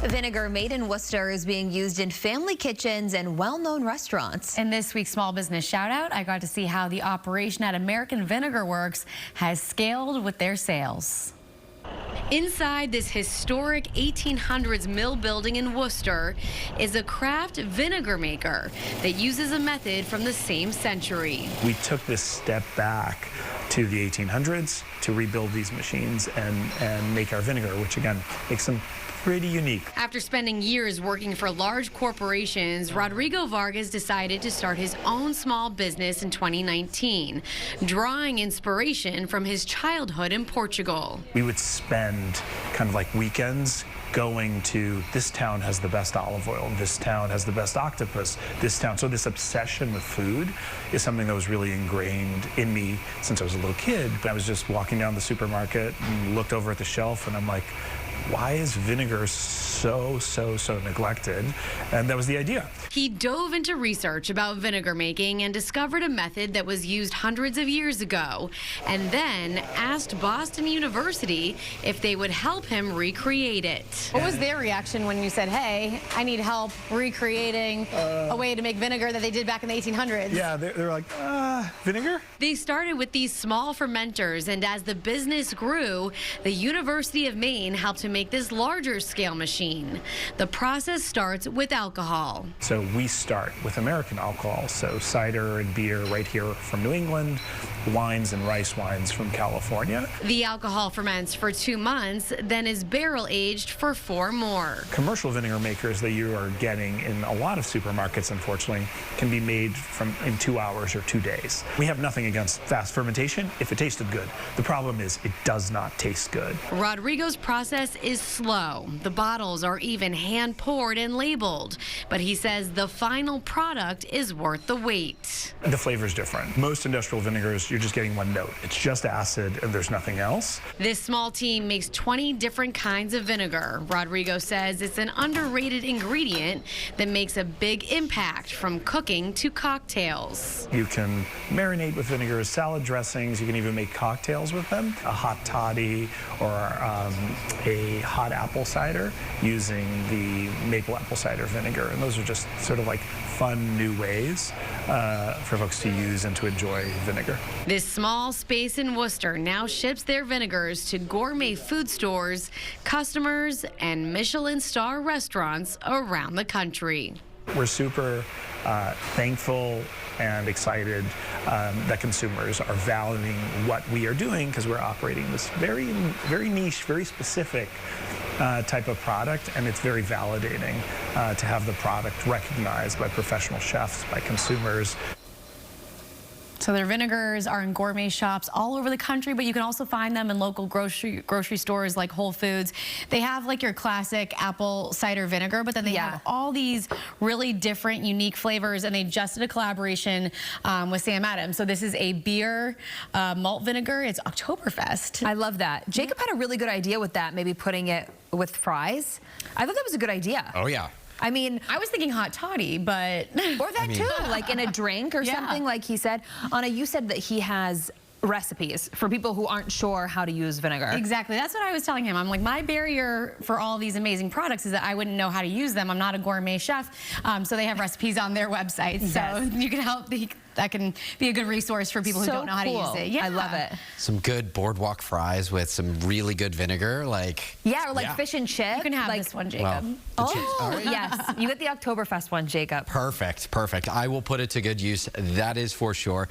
Vinegar made in Worcester is being used in family kitchens and well-known restaurants. In this week's small business shout out, I got to see how the operation at American Vinegar Works has scaled with their sales. Inside this historic 1800s mill building in Worcester is a craft vinegar maker that uses a method from the same century. We took this step back to the 1800s to rebuild these machines and make our vinegar, which again makes them pretty unique. After spending years working for large corporations, Rodrigo Vargas decided to start his own small business in 2019, drawing inspiration from his childhood in Portugal. We would spend kind of like weekends going to, this town has the best olive oil, this town has the best octopus, this town. So this obsession with food is something that was really ingrained in me since I was a little kid. I was just walking down the supermarket and looked over at the shelf and I'm like, why is vinegar so neglected? And that was the idea. He dove into research about vinegar making and discovered a method that was used hundreds of years ago, and then asked Boston University if they would help him recreate it. What was their reaction when you said, hey, I need help recreating a way to make vinegar that they did back in the 1800s? Yeah, they're like, vinegar? They started with these small fermenters, and as the business grew, the University of Maine helped to make this larger scale machine. The process starts with alcohol. So we start with American alcohol, so cider and beer right here from New England, wines and rice wines from California. The alcohol ferments for 2 months, then is barrel aged for 4 more. Commercial vinegar makers that you are getting in a lot of supermarkets, unfortunately, can be made in 2 hours or 2 days. We have nothing against fast fermentation if it tasted good. The problem is it does not taste good. Rodrigo's process is slow. The bottles are even hand poured and labeled, but he says the final product is worth the wait. The flavor is different. Most industrial vinegars, you're just getting one note. It's just acid and there's nothing else. This small team makes 20 different kinds of vinegar. Rodrigo says it's an underrated ingredient that makes a big impact from cooking to cocktails. You can marinate with vinegars, salad dressings, you can even make cocktails with them. A hot toddy or a hot apple cider using the maple apple cider vinegar. And those are just sort of like fun new ways for folks to use and to enjoy vinegar. This small space in Worcester now ships their vinegars to gourmet food stores, customers, and Michelin star restaurants around the country. We're super thankful and excited that consumers are valuing what we are doing because we're operating this very niche, very specific type of product, and it's very validating to have the product recognized by professional chefs, by consumers. So their vinegars are in gourmet shops all over the country, but you can also find them in local grocery stores like Whole Foods. They have like your classic apple cider vinegar, but then they have all these really different, unique flavors, and they just did a collaboration with Sam Adams. So this is a beer malt vinegar. It's Oktoberfest. I love that. Jacob had a really good idea with that, maybe putting it with fries. I thought that was a good idea. Oh, yeah. I mean, I was thinking hot toddy, but... Or that too, like in a drink or something, like he said. Anna, you said that he has recipes for people who aren't sure how to use vinegar. Exactly. That's what I was telling him. I'm like, my barrier for all these amazing products is that I wouldn't know how to use them. I'm not a gourmet chef. So they have recipes on their website. Yes. So you can help. That can be a good resource for people who don't know how to use it. Yeah. I love it. Some good boardwalk fries with some really good vinegar, or like fish and chip. You can have this one, Jacob. Well, yes. You get the Oktoberfest one, Jacob. Perfect. I will put it to good use. That is for sure.